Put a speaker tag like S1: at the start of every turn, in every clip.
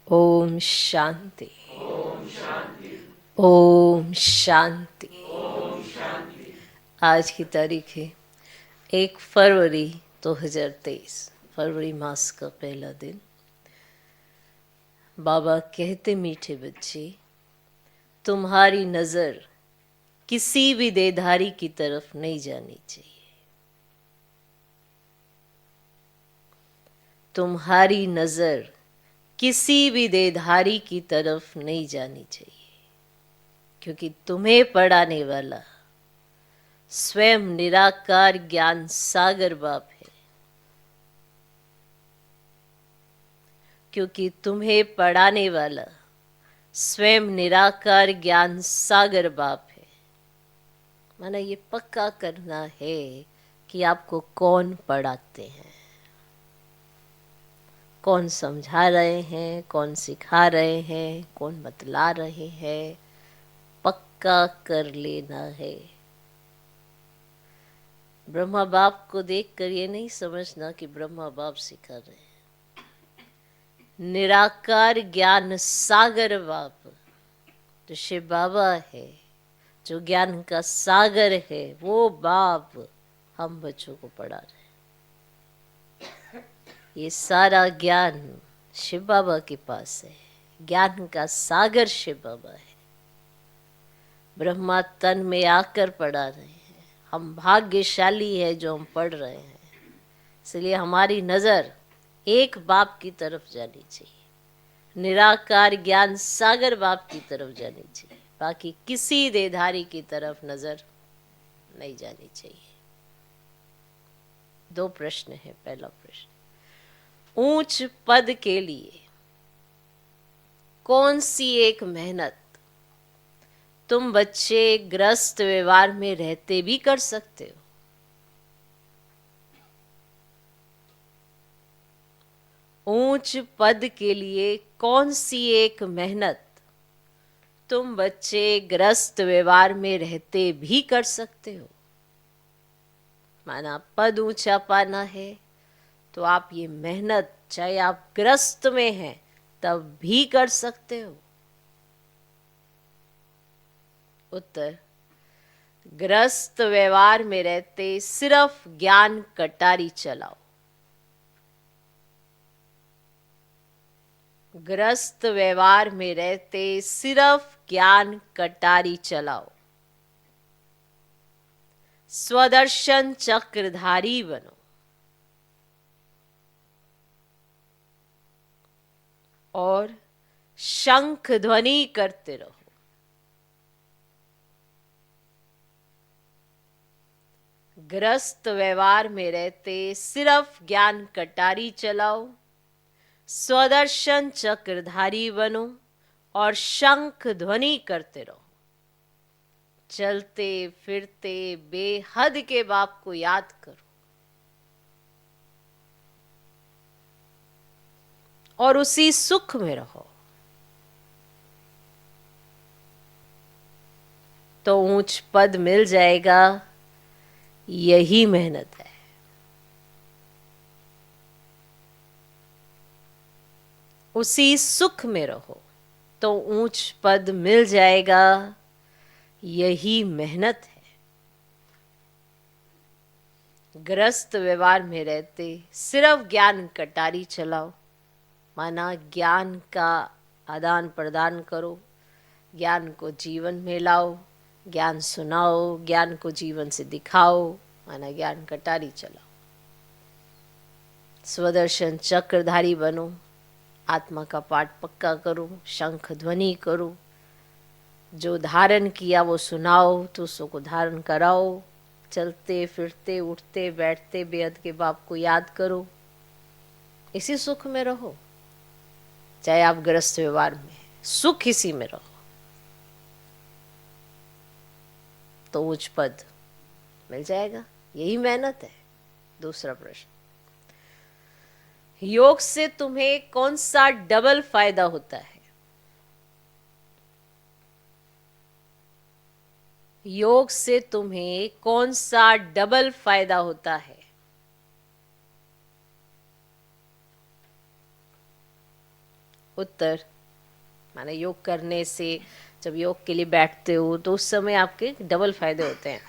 S1: ओम शांति। ओम शांति। आज की तारीख है 1 फरवरी 2023, फरवरी मास का पहला दिन। बाबा कहते, मीठे बच्चे, तुम्हारी नजर किसी भी देहधारी की तरफ नहीं जानी चाहिए। तुम्हारी नजर किसी भी देहधारी की तरफ नहीं जानी चाहिए, क्योंकि तुम्हें पढ़ाने वाला स्वयं निराकार ज्ञान सागर बाप है। क्योंकि तुम्हें पढ़ाने वाला स्वयं निराकार ज्ञान सागर बाप है। माना ये पक्का करना है कि आपको कौन पढ़ाते हैं, कौन समझा रहे हैं, कौन सिखा रहे हैं, कौन बतला रहे हैं, पक्का कर लेना है। ब्रह्मा बाप को देखकर ये नहीं समझना कि ब्रह्मा बाप सिखा रहे हैं। निराकार ज्ञान सागर बाप जो शिव बाबा है, जो ज्ञान का सागर है, वो बाप हम बच्चों को पढ़ा रहे हैं। ये सारा ज्ञान शिव बाबा के पास है। ज्ञान का सागर शिव बाबा है। ब्रह्मा तन में आकर पढ़ा रहे हैं। हम भाग्यशाली है जो हम पढ़ रहे हैं। इसलिए हमारी नजर एक बाप की तरफ जानी चाहिए, निराकार ज्ञान सागर बाप की तरफ जानी चाहिए। बाकी किसी देहधारी की तरफ नजर नहीं जानी चाहिए। 2 प्रश्न है। पहला प्रश्न, ऊंच पद के लिए कौन सी एक मेहनत तुम बच्चे ग्रस्त व्यवहार में रहते भी कर सकते हो? ऊंच पद के लिए कौन सी एक मेहनत तुम बच्चे ग्रस्त व्यवहार में रहते भी कर सकते हो? माना पद ऊंचा पाना है तो आप ये मेहनत, चाहे आप ग्रस्त में हैं तब भी कर सकते हो। उत्तर, ग्रस्त व्यवहार में रहते सिर्फ ज्ञान कटारी चलाओ। ग्रस्त व्यवहार में रहते सिर्फ ज्ञान कटारी चलाओ। स्वदर्शन चक्रधारी बनो और शंख ध्वनि करते रहो। ग्रस्त व्यवहार में रहते सिर्फ ज्ञान कटारी चलाओ, स्वदर्शन चक्रधारी बनो और शंख ध्वनि करते रहो। चलते फिरते बेहद के बाप को याद करो और उसी सुख में रहो, तो ऊंच पद मिल जाएगा। यही मेहनत है। उसी सुख में रहो तो ऊंच पद मिल जाएगा। यही मेहनत है। ग्रस्त व्यवहार में रहते सिर्फ ज्ञान कटारी चलाओ। माना ज्ञान का आदान प्रदान करो, ज्ञान को जीवन में लाओ, ज्ञान सुनाओ, ज्ञान को जीवन से दिखाओ। माना ज्ञान कटारी चलाओ। स्वदर्शन चक्रधारी बनो, आत्मा का पाठ पक्का करो, शंख ध्वनि करो, जो धारण किया वो सुनाओ, तो उसको धारण कराओ। चलते फिरते उठते बैठते बेहद के बाप को याद करो। इसी सुख में रहो। चाहे आप ग्रस्त व्यवहार में, सुख इसी में रहो तो उच्च पद मिल जाएगा। यही मेहनत है। दूसरा प्रश्न, योग से तुम्हें कौन सा डबल फायदा होता है? योग से तुम्हें कौन सा डबल फायदा होता है? उत्तर माने योग करने से जब योग के लिए बैठते हो तो उस समय आपके डबल फायदे होते हैं।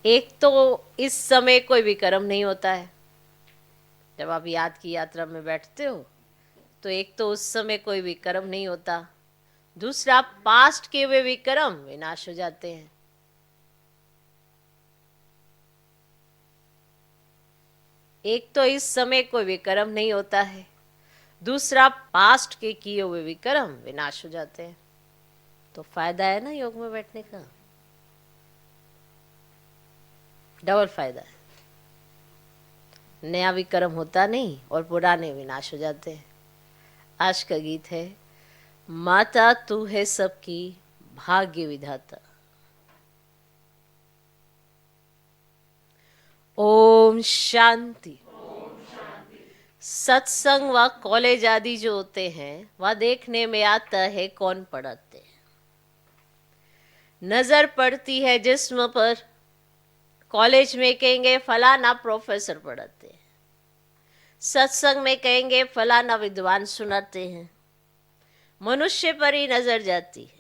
S1: एक तो इस समय कोई भी कर्म नहीं होता है। जब आप याद की यात्रा में बैठते हो तो एक तो उस समय कोई भी कर्म नहीं होता, दूसरा पास्ट के हुए भी कर्म विनाश हो जाते हैं। एक तो इस समय कोई भी कर्म नहीं होता है, दूसरा पास्ट के किए हुए भी कर्म विनाश हो जाते हैं। तो फायदा है ना योग में बैठने का, डबल फायदा है। नया भी कर्म होता नहीं और पुराने विनाश हो जाते हैं। आज का गीत है, माता तू है सबकी भाग्य विधाता। ओम शांति। सत्संग व कॉलेज आदि जो होते हैं वह देखने में आता है कौन पढ़ाते हैं। नजर पड़ती है जिस्म पर, कॉलेज में कहेंगे फलाना प्रोफेसर पढ़ाते हैं, सत्संग में कहेंगे फलाना विद्वान सुनाते हैं। मनुष्य पर ही नजर जाती है,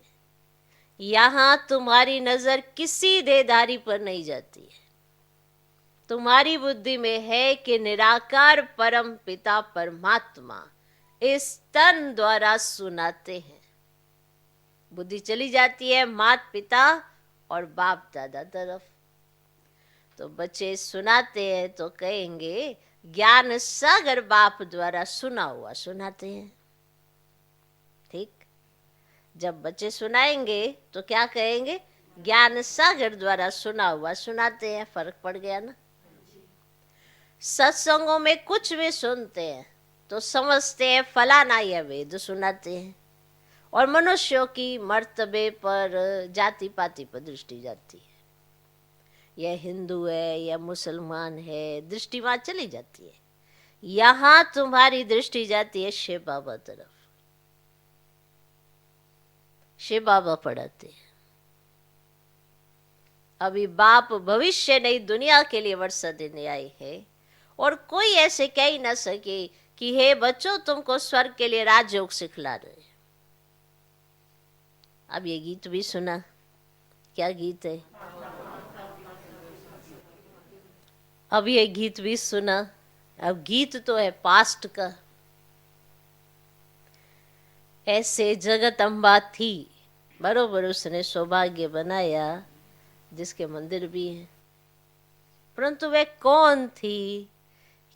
S1: यहां तुम्हारी नजर किसी देहधारी पर नहीं जाती है। तुम्हारी बुद्धि में है कि निराकार परम पिता परमात्मा इस तन द्वारा सुनाते हैं। बुद्धि चली जाती है माता पिता और बाप दादा तरफ। तो बच्चे सुनाते हैं तो कहेंगे ज्ञान सागर बाप द्वारा सुना हुआ सुनाते हैं। ठीक, जब बच्चे सुनाएंगे तो क्या कहेंगे, ज्ञान सागर द्वारा सुना हुआ सुनाते हैं। फर्क पड़ गया ना। सत्संगों में कुछ भी सुनते हैं तो समझते हैं फलाना यह वेद सुनाते हैं, और मनुष्यों की मर्तबे पर जाति पाति पर दृष्टि जाती है। यह हिंदू है या मुसलमान है, दृष्टि वहां चली जाती है। यहां तुम्हारी दृष्टि जाती है शिव बाबा तरफ। शिव बाबा पढ़ाते हैं। अभी बाप भविष्य नई दुनिया के लिए वर्षा देने आए हैं, और कोई ऐसे कह ही ना सके कि हे बच्चों तुमको स्वर्ग के लिए राजयोग सिखला रहे। अब ये गीत भी सुना, क्या गीत है, अब ये गीत भी सुना। अब गीत तो है पास्ट का। ऐसे जगत अम्बा थी, बरोबर उसने सौभाग्य बनाया जिसके मंदिर भी हैं, परंतु वह कौन थी,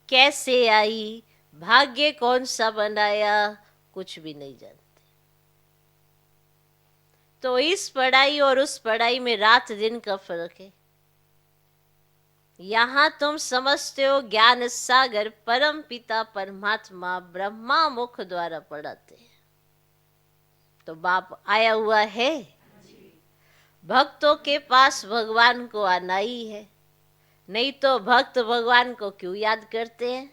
S1: कैसे आई, भाग्य कौन सा बनाया, कुछ भी नहीं जानते। तो इस पढ़ाई और उस पढ़ाई में रात दिन का फर्क है। यहां तुम समझते हो ज्ञान सागर परम पिता परमात्मा ब्रह्मा मुख द्वारा पढ़ाते हैं। तो बाप आया हुआ है, भक्तों के पास भगवान को आना ही है, नहीं तो भक्त भगवान को क्यों याद करते हैं।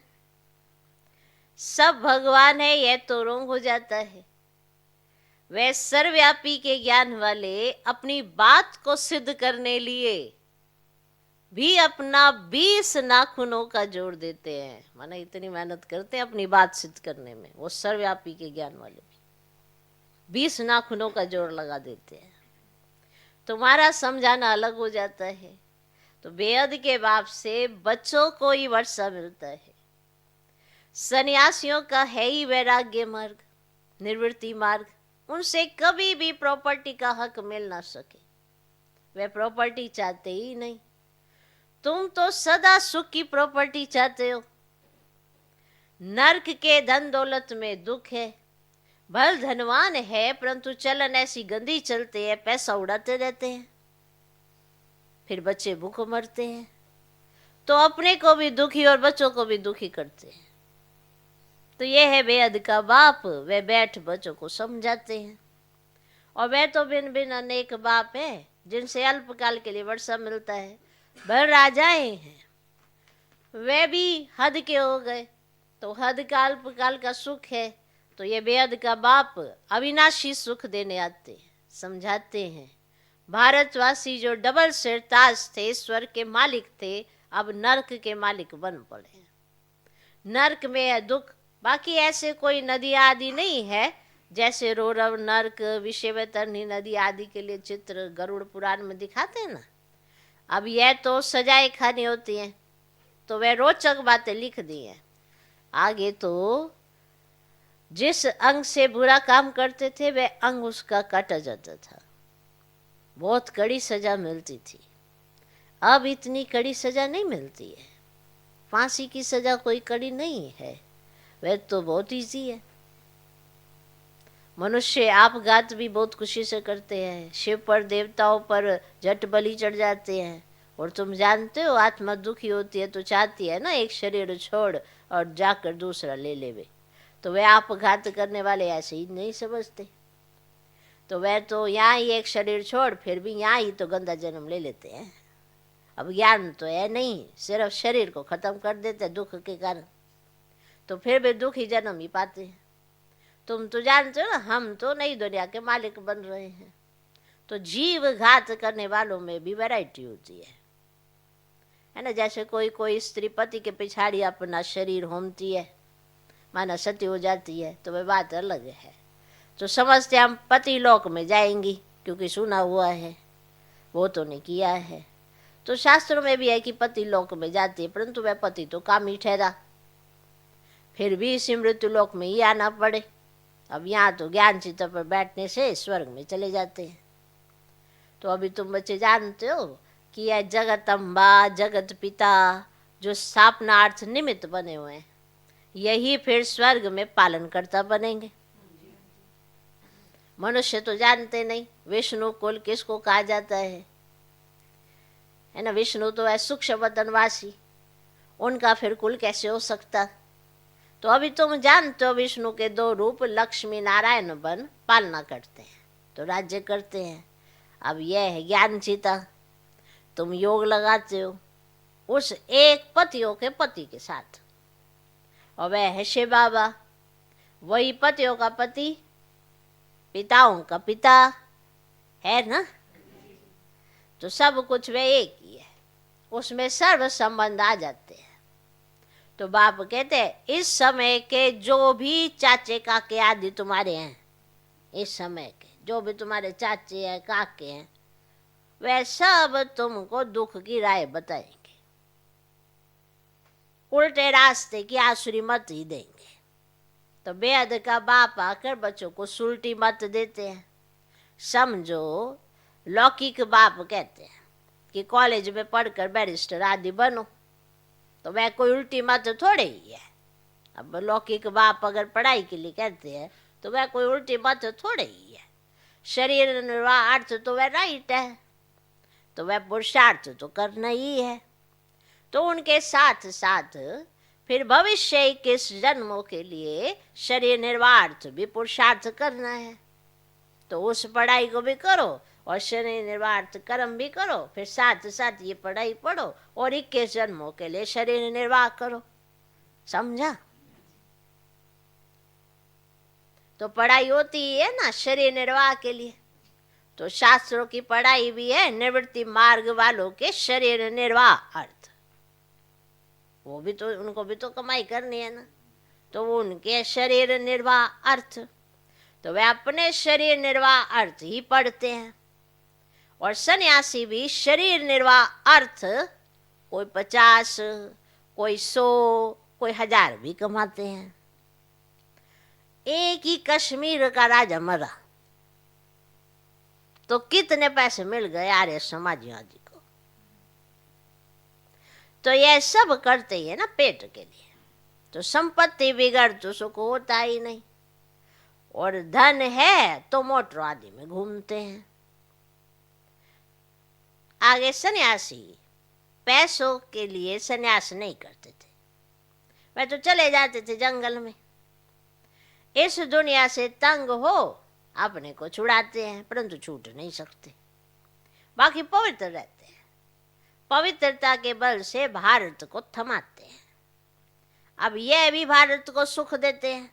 S1: सब भगवान है यह तो रोंग हो जाता है। वे सर्वव्यापी के ज्ञान वाले अपनी बात को सिद्ध करने लिए भी अपना 20 नाखूनों का जोड़ देते हैं। माना इतनी मेहनत करते हैं अपनी बात सिद्ध करने में, वो सर्वव्यापी के ज्ञान वाले भी 20 नाखूनों का जोड़ लगा देते हैं। तुम्हारा समझाना अलग हो जाता है। तो बेअद के बाप से बच्चों को ही वर्षा मिलता है। सन्यासियों का है ही वैराग्य मार्ग, निवृत्ति मार्ग। उनसे कभी भी प्रॉपर्टी का हक मिल ना सके, वे प्रॉपर्टी चाहते ही नहीं। तुम तो सदा सुख की प्रॉपर्टी चाहते हो। नर्क के धन दौलत में दुख है। भल धनवान है परंतु चलन ऐसी गंदी चलते हैं, पैसा उड़ाते रहते हैं, फिर बच्चे भूखों मरते हैं। तो अपने को भी दुखी और बच्चों को भी दुखी करते हैं। तो ये है बेअद का बाप, वे बैठ बच्चों को समझाते हैं। और वे तो बिन बिन अनेक बाप है जिनसे अल्पकाल के लिए वर्षा मिलता है। भर राजाएं हैं, वे भी हद के हो गए। तो हद का अल्पकाल का सुख है, तो ये बेअद का बाप अविनाशी सुख देने आते हैं, समझाते हैं। भारतवासी जो डबल सिरताज थे, स्वर्ग के मालिक थे, अब नरक के मालिक बन पड़े। नरक में है दुख, बाकी ऐसे कोई नदी आदि नहीं है, जैसे रोरव, नर्क, विषयवतरणी नदी आदि के लिए चित्र गरुड़ पुराण में दिखाते हैं ना। अब यह तो सजाए खानी होती हैं, तो वह रोचक बातें लिख दी हैं। आगे तो जिस अंग से बुरा काम करते थे वह अंग उसका काटा जाता था, बहुत कड़ी सजा मिलती थी। अब इतनी कड़ी सजा नहीं मिलती है, फांसी की सजा कोई कड़ी नहीं है, वह तो बहुत इजी है। मनुष्य आपघात भी बहुत खुशी से करते हैं, शिव पर देवताओं पर झट बलि चढ़ जाते हैं। और तुम जानते हो आत्मा दुखी होती है तो चाहती है ना एक शरीर छोड़ और जाकर दूसरा ले लेवे, तो वह आपघात करने वाले ऐसे ही नहीं समझते, तो वह तो यहाँ ही एक शरीर छोड़ फिर भी यहाँ ही तो गंदा जन्म ले लेते हैं। अब ज्ञान तो है नहीं, सिर्फ शरीर को खत्म कर देते दुख के कारण, तो फिर भी दुख ही जन्म ही पाते हैं। तुम तो जानते हो ना, हम तो नई दुनिया के मालिक बन रहे हैं, तो जीव घात करने वालों में भी वैरायटी होती है ना। जैसे कोई कोई स्त्री पति के पिछाड़ी अपना शरीर होमती है, माना सती हो जाती है, तो वह बात अलग है। तो समझते हम पति लोक में जाएंगी क्योंकि सुना हुआ है, वो तो नहीं किया है। तो शास्त्रों में भी है कि पति लोक में जाती है, परंतु वह पति तो कामी ठहरा, फिर भी इसी मृत्यु लोक में ही आना पड़े। अब यहाँ तो ज्ञान चित्त पर बैठने से स्वर्ग में चले जाते हैं। तो अभी तुम बच्चे जानते हो कि यह जगत अम्बा, जगत पिता जो स्थापनार्थ निमित्त बने हुए हैं, यही फिर स्वर्ग में पालनकर्ता बनेंगे। मनुष्य तो जानते नहीं विष्णु कुल किसको कहा जाता है ना। विष्णु तो है सूक्ष्म वतनवासी, उनका फिर कुल कैसे हो सकता। तो अभी तुम जानते हो विष्णु के दो रूप लक्ष्मी नारायण बन पालना करते हैं, तो राज्य करते हैं। अब यह है ज्ञान चिता, तुम योग लगाते हो उस एक पतियों के पति के साथ, और वह है शिव बाबा, वही पतियों का पति पिताओं का पिता है ना। तो सब कुछ वह एक ही है, उसमें सर्व संबंध आ जाते हैं। तो बाप कहते हैं इस समय के जो भी चाचे काके आदि तुम्हारे हैं, इस समय के जो भी तुम्हारे चाचे हैं काके हैं, वह सब तुमको दुख की राय बताएंगे, उल्टे रास्ते की आसुरी मत ही देंगे। तो बेहद का बाप आकर बच्चों को सुलटी मत देते हैं। समझो लौकिक बाप कहते हैं कि कॉलेज में पढ़कर बैरिस्टर आदि बनो, तो वह कोई उल्टी मत थोड़े ही है। अब लौकिक बाप अगर पढ़ाई के लिए कहते हैं तो वह कोई उल्टी मत थोड़े ही है। शरीर निर्वाह अर्थ तो वह राइट है, तो वह पुरुषार्थ तो करना ही है। तो उनके साथ साथ फिर भविष्य के जन्मों के लिए शरीर निर्वाह भी पुरुषार्थ करना है, तो उस पढ़ाई को भी करो और शरीर निर्वाह कर्म भी करो, फिर साथ साथ ये पढ़ाई पढ़ो और 21 जन्मों के लिए शरीर निर्वाह करो। समझा? तो पढ़ाई होती ही है ना शरीर निर्वाह के लिए, तो शास्त्रों की पढ़ाई भी है निवृत्ति मार्ग वालों के शरीर निर्वाह अर्थ, वो भी तो उनको भी तो कमाई करनी है ना, तो वो उनके शरीर निर्वाह अर्थ, तो वे अपने शरीर निर्वाह अर्थ ही पढ़ते हैं। और सन्यासी भी शरीर निर्वाह अर्थ कोई 50, कोई 100, कोई 1000 भी कमाते हैं। एक ही कश्मीर का राजा मरा तो कितने पैसे मिल गए आर्य समाजियों आदि को। तो यह सब करते ही है ना पेट के लिए, तो संपत्ति बिगड़ तो सुख होता ही नहीं, और धन है तो मोटर आदि में घूमते हैं। आगे सन्यासी पैसों के लिए सन्यास नहीं करते थे, वे तो चले जाते थे जंगल में। इस दुनिया से तंग हो अपने को छुड़ाते हैं, परंतु छूट नहीं सकते, बाकी पवित्र रहते हैं। पवित्रता के बल से भारत को थमाते हैं। अब यह भी भारत को सुख देते हैं,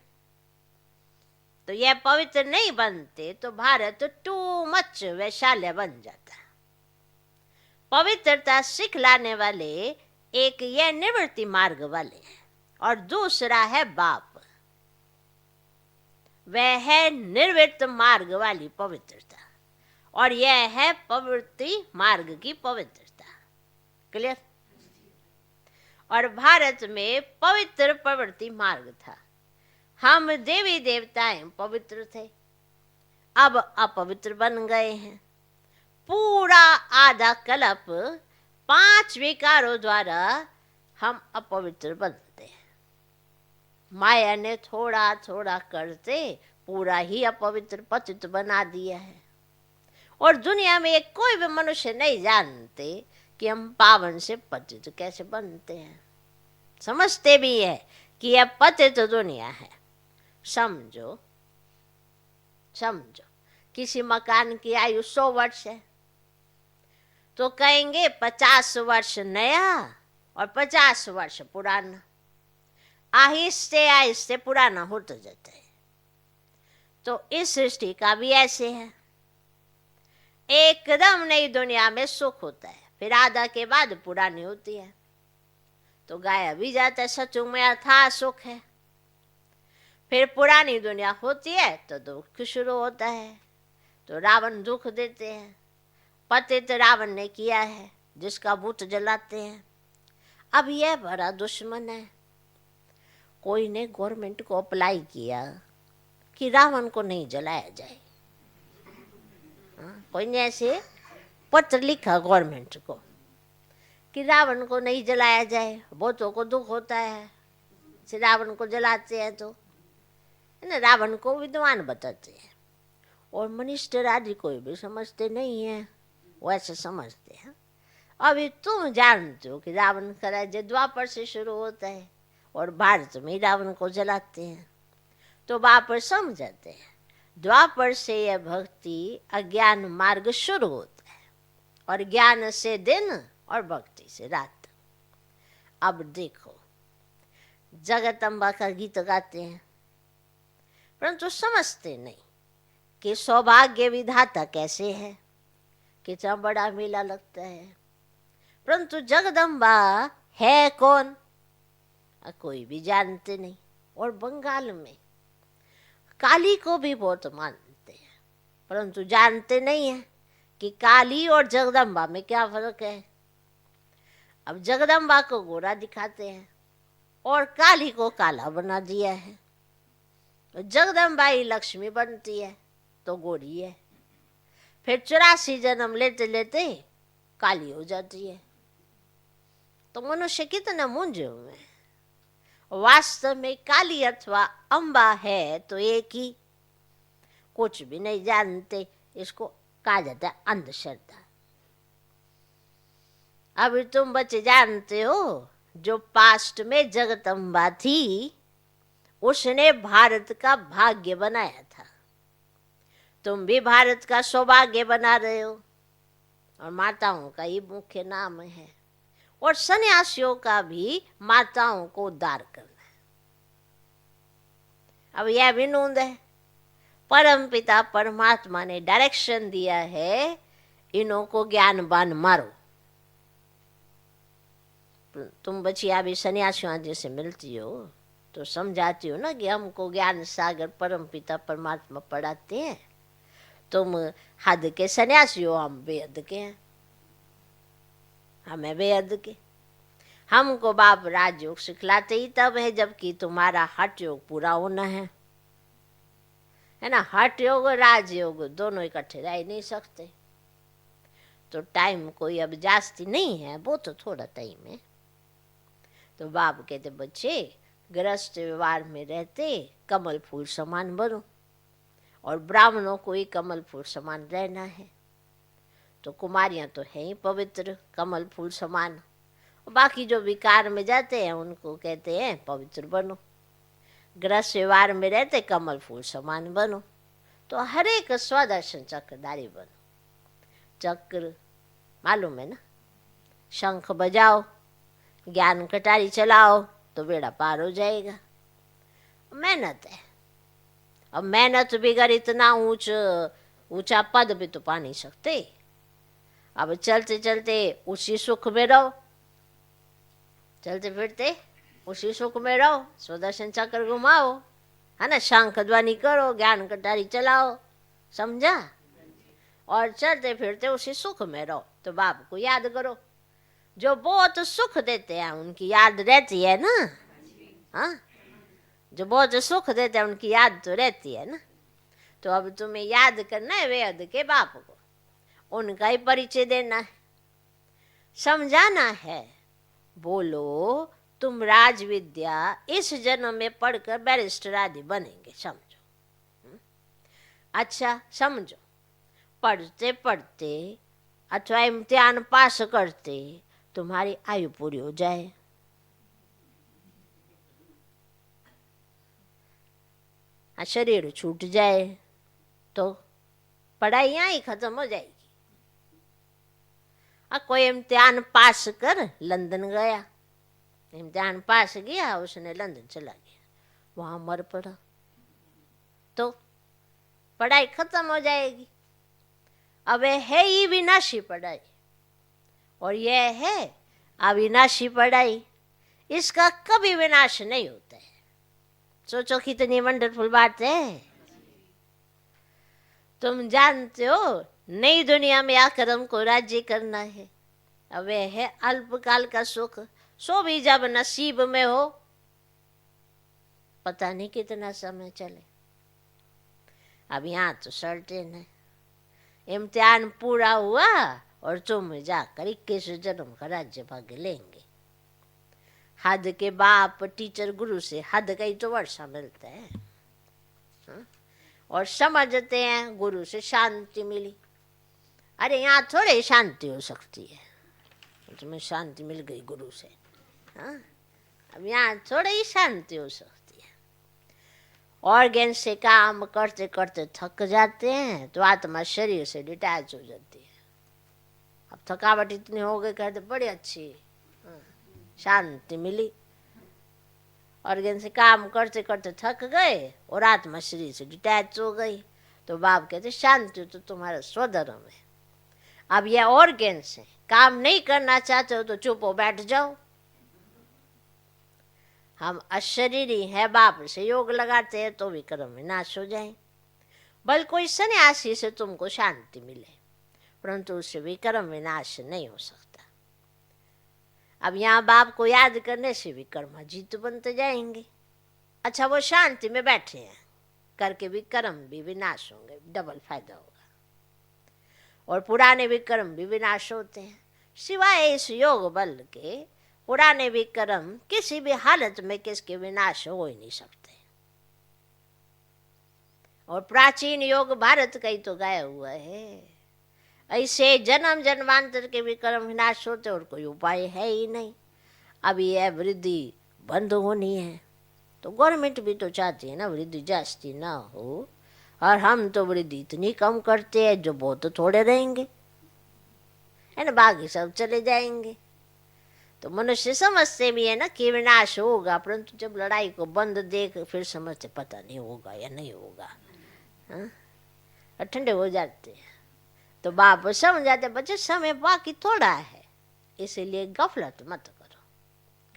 S1: तो यह पवित्र नहीं बनते तो भारत टू मच वैशाल्य बन जाता है। पवित्रता सिखलाने वाले एक यह निवृत्ति मार्ग वाले हैं, और दूसरा है बाप वह है निर्वृत्त मार्ग वाली पवित्रता, और यह है प्रवृत्ति मार्ग की पवित्रता। क्लियर? और भारत में पवित्र प्रवृत्ति मार्ग था। हम देवी देवताएं पवित्र थे, अब अपवित्र बन गए हैं। पूरा आधा कल्प 5 विकारों द्वारा हम अपवित्र बनते हैं। माया ने थोड़ा थोड़ा करते पूरा ही अपवित्र पतित बना दिया है। और दुनिया में एक कोई भी मनुष्य नहीं जानते कि हम पावन से पतित कैसे बनते हैं। समझते भी है कि यह पतित दुनिया है। समझो समझो, किसी मकान की आयु 100 वर्ष है तो कहेंगे 50 वर्ष नया और 50 वर्ष पुराना। आहिस्ते आहिस्ते पुराना होता जाता है। तो इस सृष्टि का भी ऐसे है। एकदम नई दुनिया में सुख होता है, फिर आधा के बाद पुरानी होती है तो गाया भी जाता है। सचमुच में अथाह सुख है। फिर पुरानी दुनिया होती है तो दुख शुरू होता है, तो रावण दुख देते हैं। पतित रावण ने किया है, जिसका भूत जलाते हैं। अब यह बड़ा दुश्मन है। कोई ने गवर्नमेंट को अप्लाई किया कि रावण को नहीं जलाया जाए। कोई ने ऐसे पत्र लिखा गवर्नमेंट को कि रावण को नहीं जलाया जाए। बहुतों को दुख होता है से रावण को जलाते हैं, तो है ना, रावण को विद्वान बताते हैं। और मिनिस्टर आदि कोई भी समझते नहीं है, वैसे समझते हैं। अभी तुम जानते हो कि रावण का राज्य द्वापर से शुरू होता है और भारत में रावण को जलाते हैं, तो द्वापर समझाते हैं। द्वापर से यह भक्ति अज्ञान मार्ग शुरू होता है, और ज्ञान से दिन और भक्ति से रात। अब देखो, जगदम्बा का गीत गाते हैं, परंतु समझते नहीं कि सौभाग्य विधाता कैसे है, कितना बड़ा मेला लगता है। परंतु जगदम्बा है कौन, कोई भी जानते नहीं। और बंगाल में काली को भी बहुत मानते हैं, परंतु जानते नहीं है कि काली और जगदम्बा में क्या फर्क है। अब जगदम्बा को गोरा दिखाते हैं और काली को काला बना दिया है। तो जगदम्बा ही लक्ष्मी बनती है तो गोरी है, फिर 84 जन्म लेते लेते काली हो जाती है। तो मनुष्य कितना मूंझे हुए हैं। वास्तव में काली अथवा अम्बा है तो एक ही। कुछ भी नहीं जानते, इसको कहा जाता है अंधश्रद्धा। अभी तुम बच्चे जानते हो, जो पास्ट में जगदम्बा थी उसने भारत का भाग्य बनाया था। तुम भी भारत का सौभाग्य बना रहे हो, और माताओं का ही मुख्य नाम है। और सन्यासियों का भी माताओं को उद्धार करना है। अब यह भी नूंद है, परम पिता परमात्मा ने डायरेक्शन दिया है, इन्हों को ज्ञानवान मारो। तुम बचिया भी सन्यासियों जैसे मिलती हो तो समझाती हो ना कि हमको ज्ञान सागर परम पिता परमात्मा पढ़ाते हैं। तुम हद के सन्यासी हो, हम बेहद के हैं। हमें बेहद के, हमको बाप राजयोग सिखलाते ही तब है जबकि तुम्हारा हठ योग पूरा होना है ना। हठ योग और राजयोग दोनों इकट्ठे रह नहीं सकते। तो टाइम कोई अब जास्ती नहीं है, वो तो थोड़ा टाइम है। तो बाप कहते बच्चे गृहस्थ व्यवहार में रहते कमल फूल समान बनो, और ब्राह्मणों को ही कमल फूल समान रहना है। तो कुमारियां तो हैं ही पवित्र कमल फूल समान, बाकी जो विकार में जाते हैं उनको कहते हैं पवित्र बनो। गृहस्थ व्यवहार में रहते कमल फूल समान बनो, तो हर एक स्वदर्शन चक्रधारी बनो। चक्र मालूम है ना, शंख बजाओ, ज्ञान कटारी चलाओ तो बेड़ा पार हो जाएगा। मेहनत है। अब मेहनत बिगर इतना ऊंचा पद भी तो पा नहीं सकते। अब चलते चलते उसी सुख में रहो, चलते फिरते उसी सुख में रहो, स्वदर्शन चक्र घुमाओ, है ना, शंख ध्वनि करो, ज्ञान कटारी चलाओ, समझा, और चलते फिरते उसी सुख में रहो। तो बाप को याद करो, जो बहुत सुख देते हैं उनकी याद रहती है ना। हाँ, जो बहुत सुख देते हैं उनकी याद तो रहती है ना। तो अब तुम्हें याद करना है वेद के बाप को, उनका ही परिचय देना है, समझाना है। बोलो तुम राज विद्या इस जन्म में पढ़कर बैरिस्टर आदि बनेंगे, समझो। अच्छा समझो, पढ़ते पढ़ते अथवा इम्तिहान पास करते तुम्हारी आयु पूरी हो जाए, शरीर छूट जाए, तो पढ़ाई यहाँ ही खत्म हो जाएगी। कोई इम्तिहान पास कर लंदन गया, इम्तिहान पास किया, उसने लंदन चला गया, वहां मर पड़ा, तो पढ़ाई खत्म हो जाएगी। अब है ही विनाशी पढ़ाई, और यह है अविनाशी पढ़ाई, इसका कभी विनाश नहीं होता है। सोचो कितनी वंडरफुल बात है। तुम जानते हो नई दुनिया में आकर हमको राज्य करना है। अब है अल्पकाल का सुख, सो भी जब नसीब में हो, पता नहीं कितना समय चले। अब यहाँ तो सर्टेन है, इम्तिहान पूरा हुआ और तुम जाकर 21 जन्म का राज्य भाग्य लेंगे। हद के बाप टीचर गुरु से हद का ही तो वर्षा मिलता है। हा? और समझते हैं गुरु से शांति मिली। अरे यहाँ थोड़ी शांति हो सकती है, तुम्हें शांति मिल गई गुरु से। हाँ, अब यहाँ थोड़ी ही शांति हो सकती है। ऑर्गन से काम करते करते थक जाते हैं तो आत्मा शरीर से डिटैच हो जाती है। अब थकावट इतनी हो गई, कहते बड़ी अच्छी शांति मिली। ऑर्गन से काम करते करते थक गए और आत्मा शरीर से डिटैच हो गई, तो बाप कहते शांति तो तुम्हारा स्वधर्म है। अब यह ऑर्गन से काम नहीं करना चाहते हो तो चुप हो बैठ जाओ। हम अशरीरी है, बाप से योग लगाते हैं तो भी कर्म विनाश हो जाए। बल कोई सन्यासी से तुमको शांति मिले, परंतु उससे भी कर्म विनाश नहीं हो सकता। अब यहाँ बाप को याद करने से भी कर्म जीत बनते जाएंगे। अच्छा, वो शांति में बैठे हैं, करके भी कर्म भी विनाश होंगे, डबल फायदा होगा। और पुराने भी कर्म भी विनाश होते हैं। सिवाय इस योग बल के पुराने भी कर्म किसी भी हालत में किसके विनाश हो ही नहीं सकते। और प्राचीन योग भारत का ही तो गाया हुआ है। ऐसे जन्म जन्मांतर के भी कर्म विनाश होते और कोई उपाय है ही नहीं। अब यह वृद्धि बंद होनी है, तो गवर्नमेंट भी तो चाहती है ना वृद्धि जास्ती ना हो, और हम तो वृद्धि इतनी कम करते हैं जो बहुत थोड़े रहेंगे, है ना, बाकी सब चले जाएंगे। तो मनुष्य समझते भी है ना कि विनाश होगा, परंतु जब लड़ाई को बंद देख फिर समझते पता नहीं होगा या नहीं होगा, हाँ, ठंडे हो जाते हैं। तो बाप समझाते बच्चे समय बाकी थोड़ा है, इसीलिए गफलत मत करो।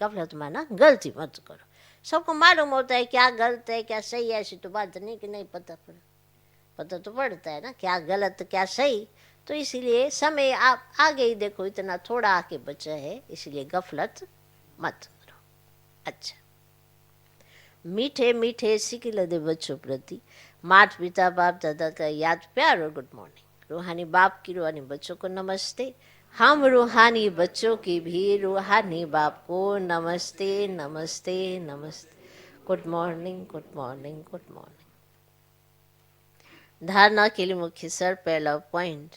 S1: गफलत माना गलती मत करो। सबको मालूम होता है क्या गलत है क्या सही है, ऐसी तो बात नहीं कि नहीं पता तो पड़ता है ना क्या गलत क्या सही। तो इसीलिए समय आप आगे ही देखो, इतना थोड़ा आगे बचा है, इसलिए गफलत मत करो। अच्छा, मीठे मीठे सिकिल दे बच्चों प्रति माता पिता बाप दादा का याद प्यार और गुड मॉर्निंग। रूहानी बाप की रूहानी बच्चों को नमस्ते। हम रूहानी बच्चों की भी रूहानी बाप को नमस्ते नमस्ते नमस्ते। Good morning good morning good morning. धारणा के लिए मुख्य सर पहला पॉइंट,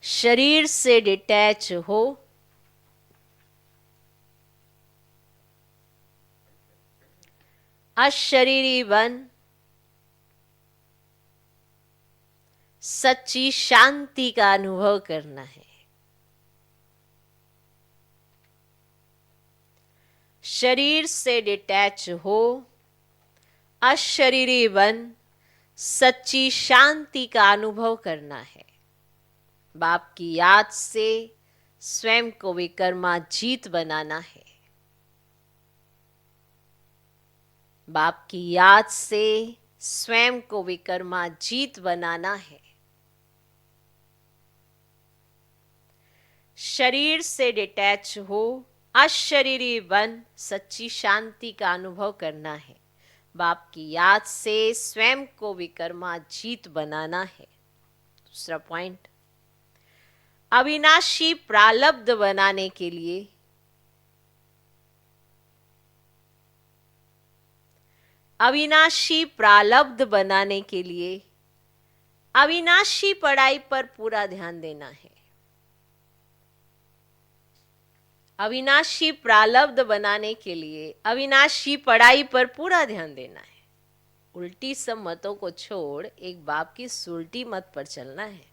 S1: शरीर से डिटैच हो, अशरीरी बन, सच्ची शांति का अनुभव करना है। शरीर से डिटैच हो, अशरीरी बन, सच्ची शांति का अनुभव करना है। बाप की याद से स्वयं को विकर्मा जीत बनाना है। बाप की याद से स्वयं को विकर्माजीत बनाना है। शरीर से डिटैच हो अशरीरी बन सच्ची शांति का अनुभव करना है। बाप की याद से स्वयं को विकर्माजीत बनाना है। दूसरा पॉइंट, अविनाशी प्रालब्ध बनाने के लिए अविनाशी प्रालब्ध बनाने के लिए अविनाशी पढ़ाई पर पूरा ध्यान देना है। अविनाशी प्रालब्ध बनाने के लिए अविनाशी पढ़ाई पर पूरा ध्यान देना है। उल्टी सब मतों को छोड़ एक बाप की सुलटी मत पर चलना है।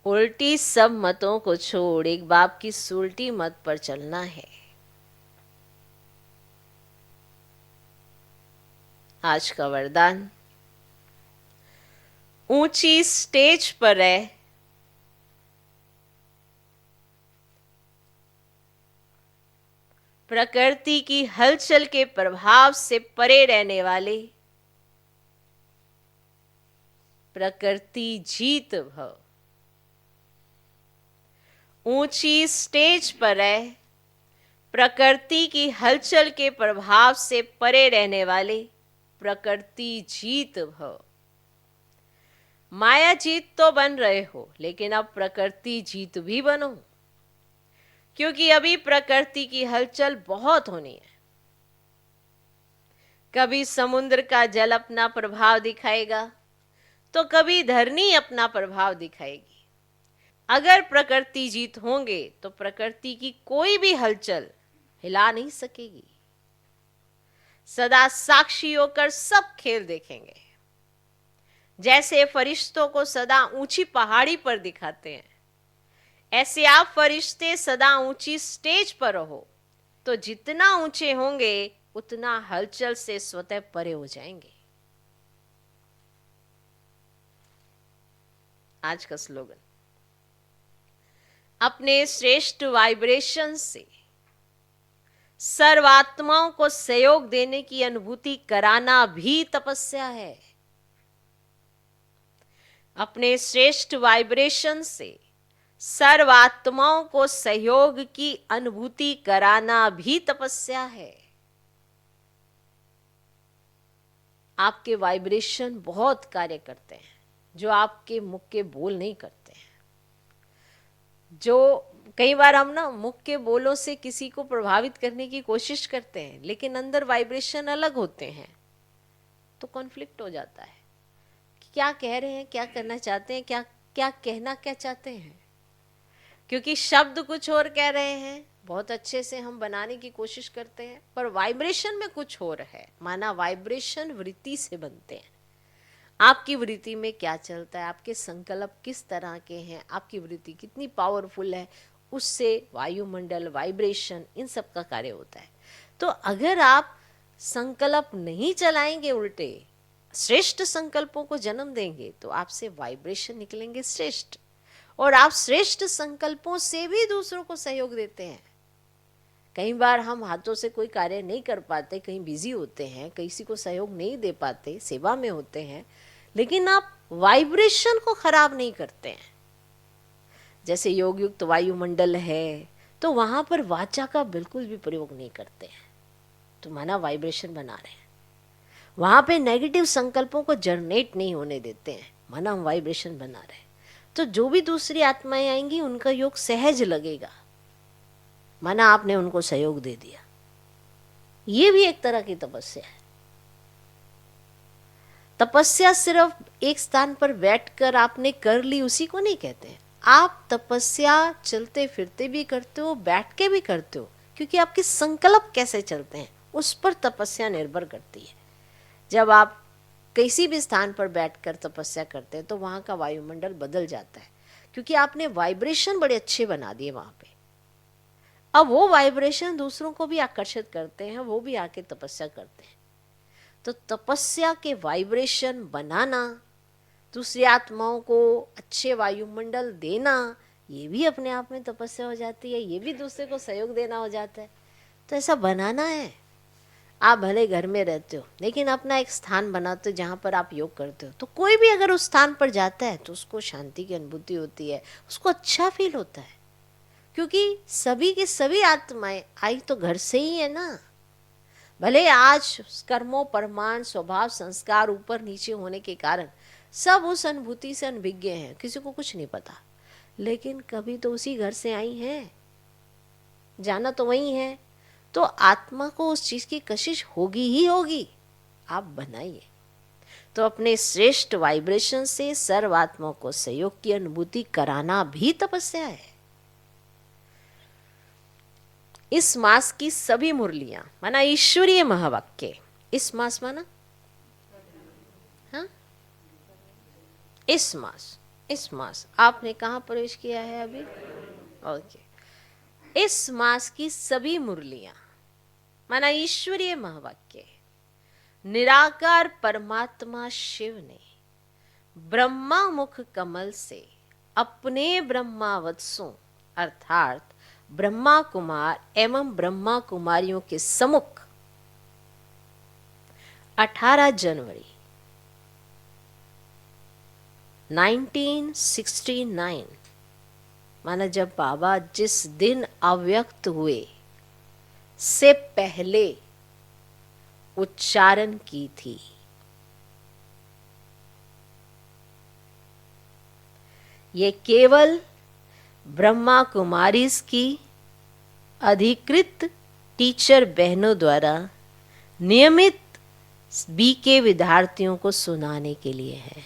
S1: उल्टी सब मतों को छोड़ एक बाप की सुलटी मत पर चलना है। आज का वरदान, ऊंची स्टेज पर रह, प्रकृति की हलचल के प्रभाव से परे रहने वाले प्रकृति जीत भव। ऊंची स्टेज पर रह, प्रकृति की हलचल के प्रभाव से परे रहने वाले प्रकृति जीत भव। माया जीत तो बन रहे हो, लेकिन अब प्रकृति जीत भी बनो, क्योंकि अभी प्रकृति की हलचल बहुत होनी है। कभी समुद्र का जल अपना प्रभाव दिखाएगा तो कभी धरनी अपना प्रभाव दिखाएगी। अगर प्रकृति जीत होंगे तो प्रकृति की कोई भी हलचल हिला नहीं सकेगी। सदा साक्षी होकर सब खेल देखेंगे। जैसे फरिश्तों को सदा ऊंची पहाड़ी पर दिखाते हैं, ऐसे आप फरिश्ते सदा ऊंची स्टेज पर रहो, तो जितना ऊंचे होंगे उतना हलचल से स्वतः परे हो जाएंगे। आज का स्लोगन, अपने श्रेष्ठ वाइब्रेशन से सर्वात्माओं को सहयोग देने की अनुभूति कराना भी तपस्या है। अपने श्रेष्ठ वाइब्रेशन से सर्वात्माओं को सहयोग की अनुभूति कराना भी तपस्या है। आपके वाइब्रेशन बहुत कार्य करते हैं जो आपके मुख के बोल नहीं करते हैं। जो कई बार हम ना मुख के बोलों से किसी को प्रभावित करने की कोशिश करते हैं, लेकिन अंदर वाइब्रेशन अलग होते हैं, तो कॉन्फ्लिक्ट हो जाता है कि क्या कह रहे हैं, क्या करना चाहते हैं, क्या क्या कहना क्या चाहते हैं। क्योंकि शब्द कुछ और कह रहे हैं, बहुत अच्छे से हम बनाने की कोशिश करते हैं, पर वाइब्रेशन में कुछ और है। माना वाइब्रेशन वृत्ति से बनते हैं। आपकी वृत्ति में क्या चलता है, आपके संकल्प किस तरह के हैं, आपकी वृत्ति कितनी पावरफुल है, उससे वायुमंडल, वाइब्रेशन, इन सब का कार्य होता है। तो अगर आप संकल्प नहीं चलाएंगे, उल्टे श्रेष्ठ संकल्पों को जन्म देंगे, तो आपसे वाइब्रेशन निकलेंगे श्रेष्ठ, और आप श्रेष्ठ संकल्पों से भी दूसरों को सहयोग देते हैं। कई बार हम हाथों से कोई कार्य नहीं कर पाते, कहीं बिजी होते हैं, किसी को सहयोग नहीं दे पाते, सेवा में होते हैं, लेकिन आप वाइब्रेशन को खराब नहीं करते हैं। जैसे योग युक्त वायुमंडल है, तो वहां पर वाचा का बिल्कुल भी प्रयोग नहीं करते हैं, तो माना वाइब्रेशन बना रहे हैं। वहां पे नेगेटिव संकल्पों को जनरेट नहीं होने देते हैं, माना हम वाइब्रेशन बना रहे हैं। तो जो भी दूसरी आत्माएं आएंगी उनका योग सहज लगेगा, माना आपने उनको सहयोग दे दिया। ये भी एक तरह की तपस्या है। तपस्या सिर्फ एक स्थान पर बैठकर आपने कर ली, उसी को नहीं कहते हैं। आप तपस्या चलते फिरते भी करते हो, बैठ के भी करते हो, क्योंकि आपके संकल्प कैसे चलते हैं उस पर तपस्या निर्भर करती है। जब आप किसी भी स्थान पर बैठकर तपस्या करते हैं तो वहाँ का वायुमंडल बदल जाता है, क्योंकि आपने वाइब्रेशन बड़े अच्छे बना दिए वहाँ पे। अब वो वाइब्रेशन दूसरों को भी आकर्षित करते हैं, वो भी आके तपस्या करते हैं। तो तपस्या के वाइब्रेशन बनाना, दूसरी आत्माओं को अच्छे वायुमंडल देना, ये भी अपने आप में तपस्या हो जाती है, ये भी दूसरे को सहयोग देना हो जाता है। तो ऐसा बनाना है। आप भले घर में रहते हो लेकिन अपना एक स्थान बनाते हो जहाँ पर आप योग करते हो, तो कोई भी अगर उस स्थान पर जाता है तो उसको शांति की अनुभूति होती है, उसको अच्छा फील होता है, क्योंकि सभी की सभी आत्माएं आई तो घर से ही है ना। भले आज कर्मों, परमान, स्वभाव, संस्कार ऊपर नीचे होने के कारण सब उस अनुभूति से अनभिज्ञ हैं, किसी को कुछ नहीं पता, लेकिन कभी तो उसी घर से आई हैं, जाना तो वही है। तो आत्मा को उस चीज की कशिश होगी ही होगी, आप बनाइए। तो अपने श्रेष्ठ वाइब्रेशन से सर्व आत्माओं को सहयोग की अनुभूति कराना भी तपस्या है। इस मास की सभी मुरलियां माना ईश्वरीय महावाक्य। इस मास माना हाँ, इस मास आपने कहाँ प्रवेश किया है अभी? ओके। इस मास की सभी मुरलियां माना ईश्वरीय महावाक्य। निराकार परमात्मा शिव ने ब्रह्मा मुख कमल से अपने ब्रह्मावत्सों अर्थात ब्रह्मा कुमार एवं ब्रह्मा कुमारियों के सम्मुख 18 जनवरी 1969 माना जब बाबा जिस दिन अव्यक्त हुए से पहले उच्चारण की थी। ये केवल ब्रह्मा कुमारीज की अधिकृत टीचर बहनों द्वारा नियमित बीके विद्यार्थियों को सुनाने के लिए है।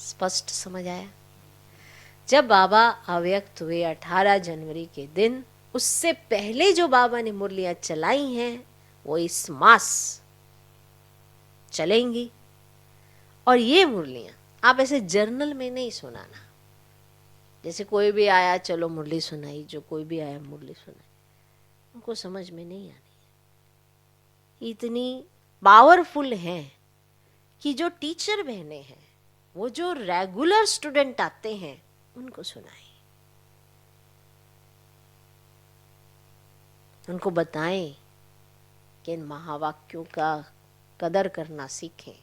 S1: स्पष्ट समझ आया? जब बाबा अव्यक्त हुए 18 जनवरी के दिन, उससे पहले जो बाबा ने मुरलियां चलाई हैं वो इस मास चलेंगी। और ये मुरलियां आप ऐसे जर्नल में नहीं सुनाना, जैसे कोई भी आया चलो मुरली सुनाई, जो कोई भी आया मुरली सुनाई, उनको समझ में नहीं आनी है। इतनी पावरफुल है कि जो टीचर बहने हैं वो जो रेगुलर स्टूडेंट आते हैं उनको सुनाएं, उनको बताएं कि इन महावाक्यों का कदर करना सीखें,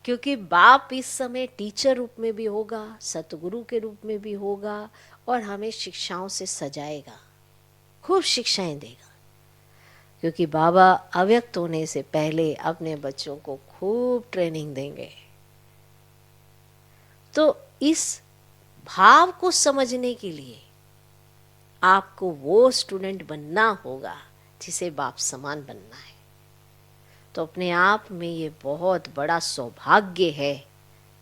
S1: क्योंकि बाप इस समय टीचर रूप में भी होगा, सतगुरु के रूप में भी होगा और हमें शिक्षाओं से सजाएगा, खूब शिक्षाएं देगा। क्योंकि बाबा अव्यक्त होने से पहले अपने बच्चों को खूब ट्रेनिंग देंगे। तो इस भाव को समझने के लिए आपको वो स्टूडेंट बनना होगा जिसे बाप समान बनना है। तो अपने आप में ये बहुत बड़ा सौभाग्य है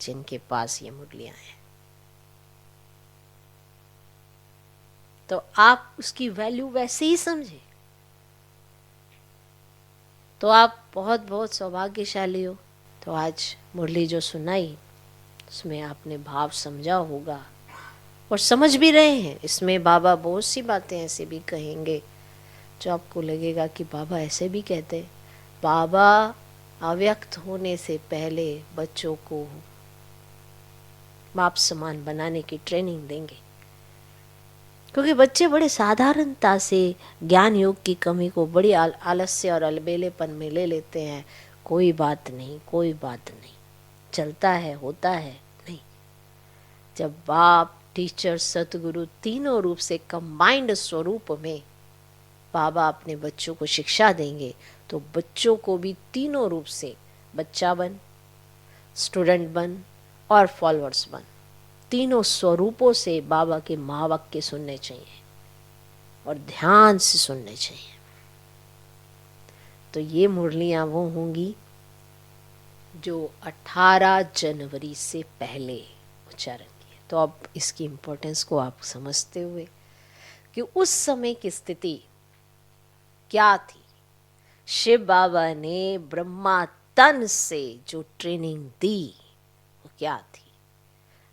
S1: जिनके पास ये मुरलियां हैं। तो आप उसकी वैल्यू वैसे ही समझे तो आप बहुत बहुत सौभाग्यशाली हो। तो आज मुरली जो सुनाई उसमें आपने भाव समझा होगा और समझ भी रहे हैं। इसमें बाबा बहुत सी बातें ऐसे भी कहेंगे जो आपको लगेगा कि बाबा ऐसे भी कहते। बाबा अव्यक्त होने से पहले बच्चों को बाप समान बनाने की ट्रेनिंग देंगे, क्योंकि बच्चे बड़े साधारणता से ज्ञान योग की कमी को बड़ी आलस्य और अलबेलेपन में ले लेते हैं। कोई बात नहीं, कोई बात नहीं, चलता है, होता है। नहीं, जब बाप, टीचर, सतगुरु तीनों रूप से कंबाइंड स्वरूप में बाबा अपने बच्चों को शिक्षा देंगे तो बच्चों को भी तीनों रूप से बच्चा बन, स्टूडेंट बन और फॉलोअर्स बन, तीनों स्वरूपों से बाबा के महावाक्य सुनने चाहिए और ध्यान से सुनने चाहिए। तो ये मुरलियां वो होंगी जो 18 जनवरी से पहले उच्चारण किए। तो अब इसकी इम्पोर्टेंस को आप समझते हुए कि उस समय की स्थिति क्या थी, शिव बाबा ने ब्रह्मा तन से जो ट्रेनिंग दी वो क्या थी।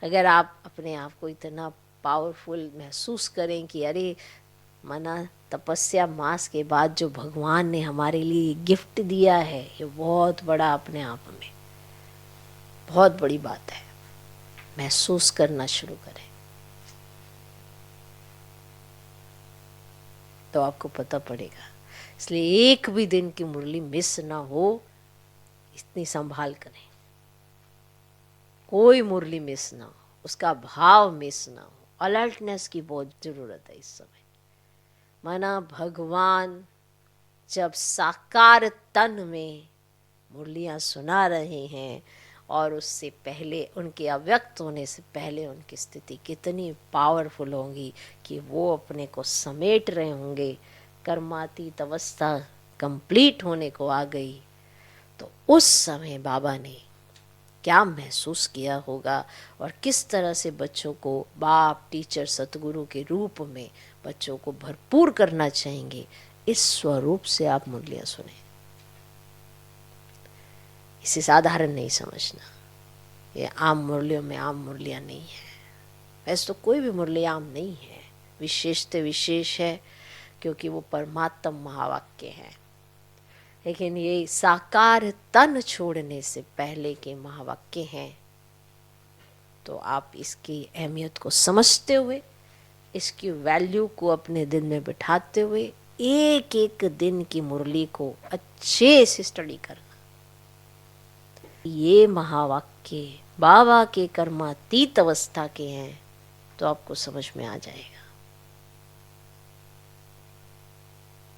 S1: अगर आप अपने आप को इतना पावरफुल महसूस करें कि अरे मना तपस्या मास के बाद जो भगवान ने हमारे लिए गिफ्ट दिया है ये बहुत बड़ा, अपने आप में बहुत बड़ी बात है, महसूस करना शुरू करें। तो आपको पता पड़ेगा। इसलिए एक भी दिन की मुरली मिस ना हो, इतनी संभाल करें। कोई मुरली मिस ना हो, उसका भाव मिस ना हो। अलर्टनेस की बहुत जरूरत है इस समय। माना भगवान जब साकार तन में मुरलियाँ सुना रहे हैं, और उससे पहले, उनके अव्यक्त होने से पहले उनकी स्थिति कितनी पावरफुल होंगी कि वो अपने को समेट रहे होंगे। कर्मातीत अवस्था कंप्लीट होने को आ गई, तो उस समय बाबा ने क्या महसूस किया होगा, और किस तरह से बच्चों को बाप, टीचर, सतगुरु के रूप में बच्चों को भरपूर करना चाहेंगे। इस स्वरूप से आप मुरलियाँ सुने। इसे साधारण नहीं समझना। ये आम मुरलियों में आम मुरलियाँ नहीं है। वैसे तो कोई भी मुरली आम नहीं है, विशेष से विशेष है, क्योंकि वो परमात्म महावाक्य है। लेकिन ये साकार तन छोड़ने से पहले के महावाक्य हैं। तो आप इसकी अहमियत को समझते हुए, इसकी वैल्यू को अपने दिल में बिठाते हुए, एक एक दिन की मुरली को अच्छे से स्टडी करना। ये महावाक्य बाबा के कर्मातीत अवस्था के हैं, तो आपको समझ में आ जाएगा।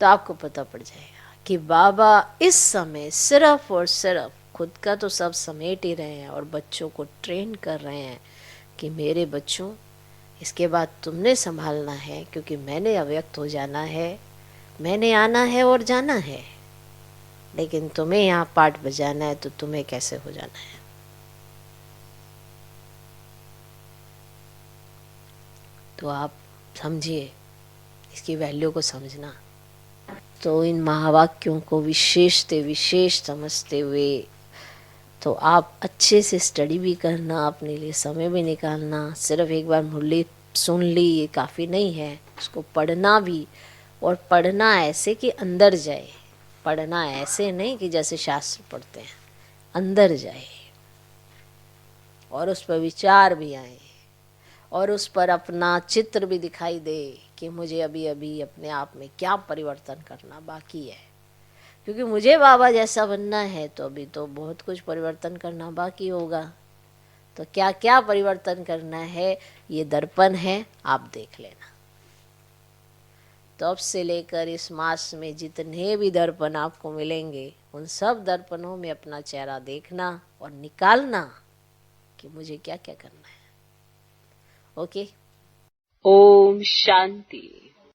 S1: तो आपको पता पड़ जाएगा कि बाबा इस समय सिर्फ और सिर्फ खुद का तो सब समेट ही रहे हैं, और बच्चों को ट्रेन कर रहे हैं कि मेरे बच्चों, इसके बाद तुमने संभालना है, क्योंकि मैंने अव्यक्त हो जाना है, मैंने आना है और जाना है। लेकिन तुम्हें यहाँ पाठ बजाना है, तो तुम्हें कैसे हो जाना है। तो आप समझिए, इसकी वैल्यू को समझना। तो इन महावाक्यों को विशेष से विशेष समझते हुए, तो आप अच्छे से स्टडी भी करना, अपने लिए समय भी निकालना। सिर्फ एक बार मुरली सुन ली ये काफ़ी नहीं है, उसको पढ़ना भी, और पढ़ना ऐसे कि अंदर जाए। पढ़ना ऐसे नहीं कि जैसे शास्त्र पढ़ते हैं, अंदर जाए और उस पर विचार भी आए, और उस पर अपना चित्र भी दिखाई दे कि मुझे अभी अभी अपने आप में क्या परिवर्तन करना बाकी है। क्योंकि मुझे बाबा जैसा बनना है, तो अभी तो बहुत कुछ परिवर्तन करना बाकी होगा। तो क्या क्या परिवर्तन करना है, ये दर्पण है, आप देख लेना। तो अब से लेकर इस मास में जितने भी दर्पण आपको मिलेंगे, उन सब दर्पणों में अपना चेहरा देखना और निकालना कि मुझे क्या क्या करना है। ओके। ओम शांति।